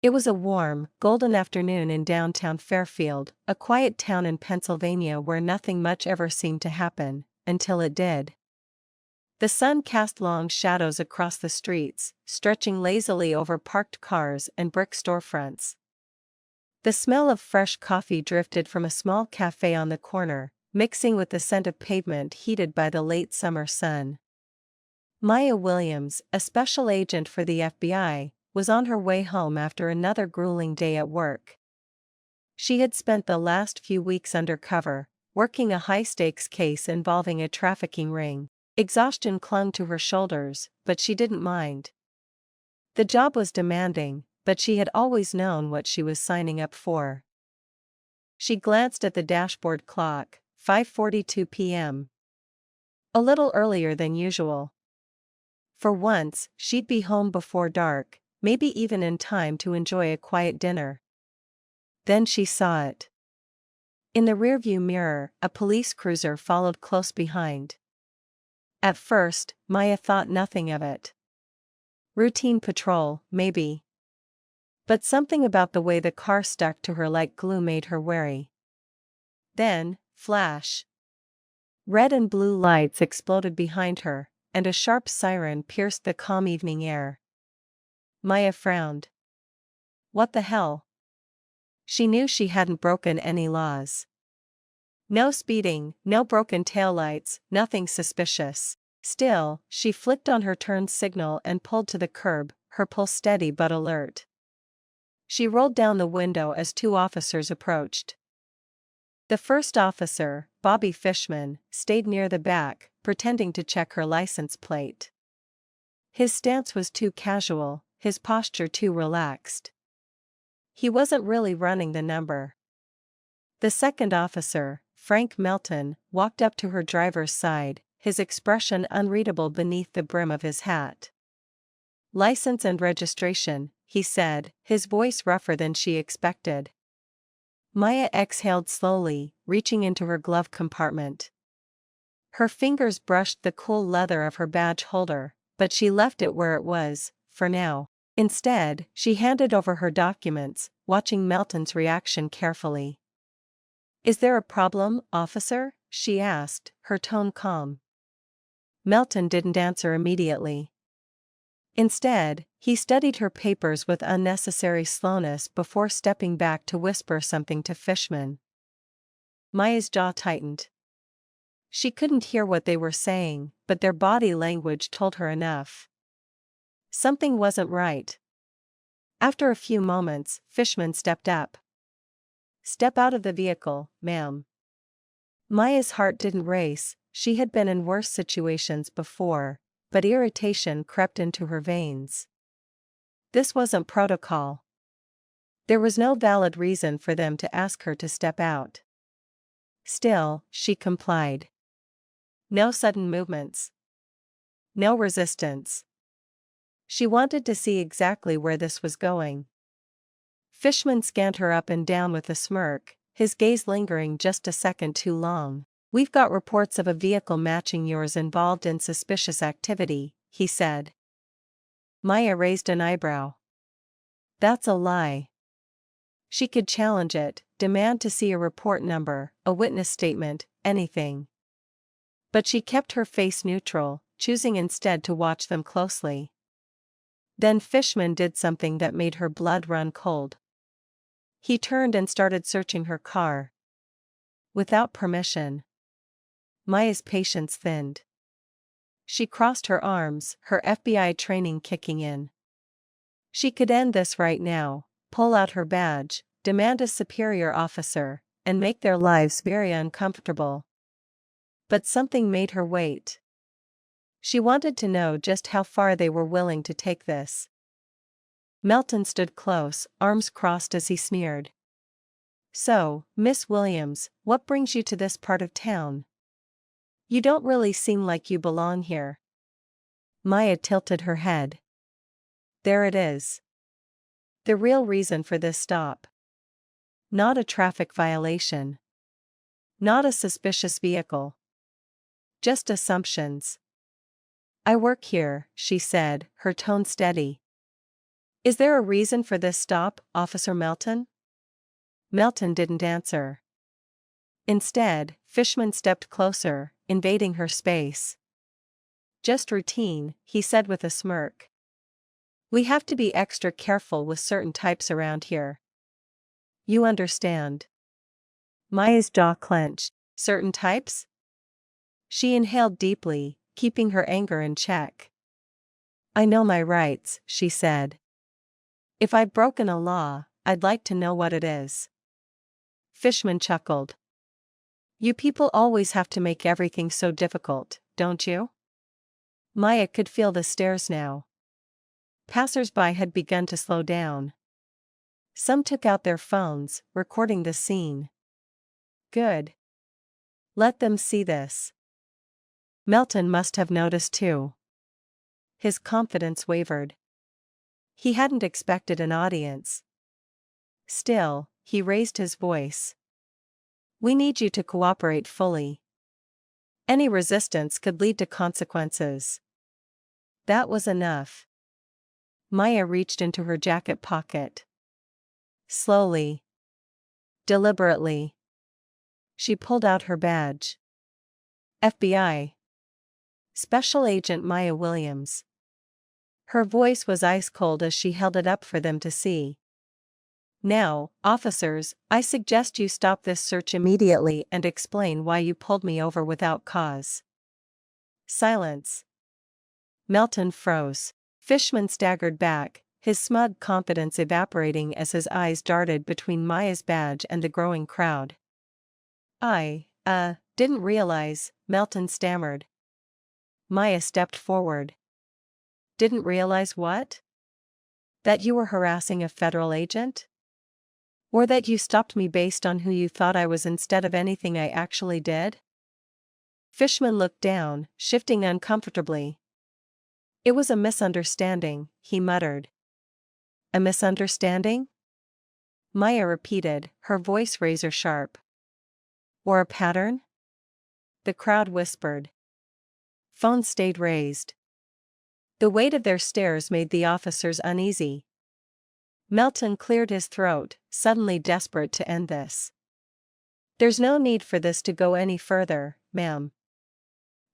It was a warm, golden afternoon in downtown Fairfield, a quiet town in Pennsylvania where nothing much ever seemed to happen, until it did. The sun cast long shadows across the streets, stretching lazily over parked cars and brick storefronts. The smell of fresh coffee drifted from a small cafe on the corner, mixing with the scent of pavement heated by the late summer sun. Maya Williams, a special agent for the FBI, was on her way home after another grueling day at work. She had spent the last few weeks undercover, working a high-stakes case involving a trafficking ring. Exhaustion clung to her shoulders, but she didn't mind. The job was demanding, but she had always known what she was signing up for. She glanced at the dashboard clock, 5:42 p.m. A little earlier than usual. For once, she'd be home before dark, maybe even in time to enjoy a quiet dinner. Then she saw it. In the rearview mirror, a police cruiser followed close behind. At first, Maya thought nothing of it. Routine patrol, maybe. But something about the way the car stuck to her like glue made her wary. Then, flash. Red and blue lights exploded behind her, and a sharp siren pierced the calm evening air. Maya frowned. What the hell? She knew she hadn't broken any laws. No speeding, no broken taillights, nothing suspicious. Still, she flicked on her turn signal and pulled to the curb, her pulse steady but alert. She rolled down the window as two officers approached. The first officer, Bobby Fishman, stayed near the back, pretending to check her license plate. His stance was too casual, his posture too relaxed. He wasn't really running the number. The second officer, Frank Melton, walked up to her driver's side, his expression unreadable beneath the brim of his hat. "License and registration," he said, his voice rougher than she expected. Maya exhaled slowly, reaching into her glove compartment. Her fingers brushed the cool leather of her badge holder, but she left it where it was, for now. Instead, she handed over her documents, watching Melton's reaction carefully. "Is there a problem, officer?" she asked, her tone calm. Melton didn't answer immediately. Instead, he studied her papers with unnecessary slowness before stepping back to whisper something to Fishman. Maya's jaw tightened. She couldn't hear what they were saying, but their body language told her enough. Something wasn't right. After a few moments, Fishman stepped up. "Step out of the vehicle, ma'am." Maya's heart didn't race, she had been in worse situations before, but irritation crept into her veins. This wasn't protocol. There was no valid reason for them to ask her to step out. Still, she complied. No sudden movements. No resistance. She wanted to see exactly where this was going. Fishman scanned her up and down with a smirk, his gaze lingering just a second too long. "We've got reports of a vehicle matching yours involved in suspicious activity," he said. Maya raised an eyebrow. That's a lie. She could challenge it, demand to see a report number, a witness statement, anything. But she kept her face neutral, choosing instead to watch them closely. Then Fishman did something that made her blood run cold. He turned and started searching her car. Without permission. Maya's patience thinned. She crossed her arms, her FBI training kicking in. She could end this right now, pull out her badge, demand a superior officer, and make their lives very uncomfortable. But something made her wait. She wanted to know just how far they were willing to take this. Melton stood close, arms crossed as he sneered. "So, Miss Williams, what brings you to this part of town? You don't really seem like you belong here." Maya tilted her head. There it is. The real reason for this stop. Not a traffic violation. Not a suspicious vehicle. Just assumptions. "I work here," she said, her tone steady. Is there a reason for this stop, Officer Melton? Melton didn't answer. Instead, Fishman stepped closer, invading her space. Just routine, he said with a smirk. We have to be extra careful with certain types around here. You understand. Maya's jaw clenched. Certain types? She inhaled deeply, keeping her anger in check. I know my rights, she said. If I've broken a law, I'd like to know what it is. Fishman chuckled. You people always have to make everything so difficult, don't you? Maya could feel the stares now. Passers-by had begun to slow down. Some took out their phones, recording the scene. Good. Let them see this. Melton must have noticed too. His confidence wavered. He hadn't expected an audience. Still, he raised his voice. We need you to cooperate fully. Any resistance could lead to consequences. That was enough. Maya reached into her jacket pocket. Slowly. Deliberately. She pulled out her badge. FBI. Special Agent Maya Williams. Her voice was ice cold as she held it up for them to see. Now, officers, I suggest you stop this search immediately and explain why you pulled me over without cause. Silence. Melton froze. Fishman staggered back, his smug confidence evaporating as his eyes darted between Maya's badge and the growing crowd. Didn't realize, Melton stammered. Maya stepped forward. Didn't realize what? That you were harassing a federal agent? Or that you stopped me based on who you thought I was instead of anything I actually did? Fishman looked down, shifting uncomfortably. It was a misunderstanding, he muttered. A misunderstanding? Maya repeated, her voice razor sharp. Or a pattern? The crowd whispered. Phones stayed raised. The weight of their stares made the officers uneasy. Melton cleared his throat, suddenly desperate to end this. There's no need for this to go any further, ma'am.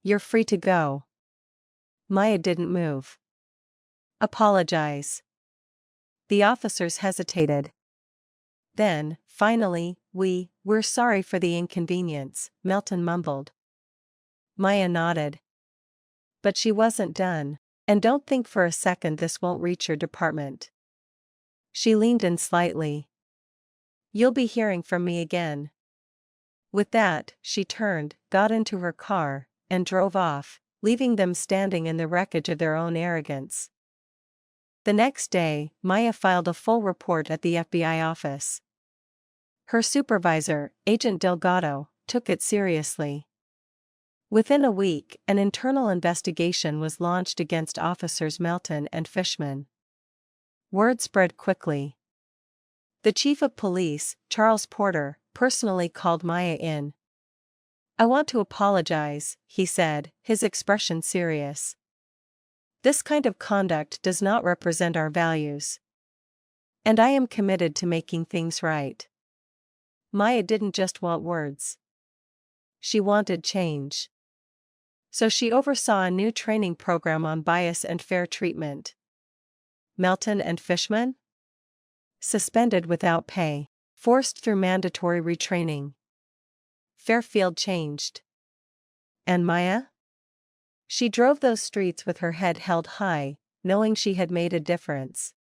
You're free to go. Maya didn't move. Apologize. The officers hesitated. Then, finally, we're sorry for the inconvenience, Melton mumbled. Maya nodded. But she wasn't done. And don't think for a second this won't reach your department. She leaned in slightly. You'll be hearing from me again. With that, she turned, got into her car, and drove off, leaving them standing in the wreckage of their own arrogance. The next day, Maya filed a full report at the FBI office. Her supervisor, Agent Delgado, took it seriously. Within a week, an internal investigation was launched against officers Melton and Fishman. Word spread quickly. The chief of police, Charles Porter, personally called Maya in. I want to apologize, he said, his expression serious. This kind of conduct does not represent our values. And I am committed to making things right. Maya didn't just want words. She wanted change. So she oversaw a new training program on bias and fair treatment. Melton and Fishman? Suspended without pay, forced through mandatory retraining. Fairfield changed. And Maya? She drove those streets with her head held high, knowing she had made a difference.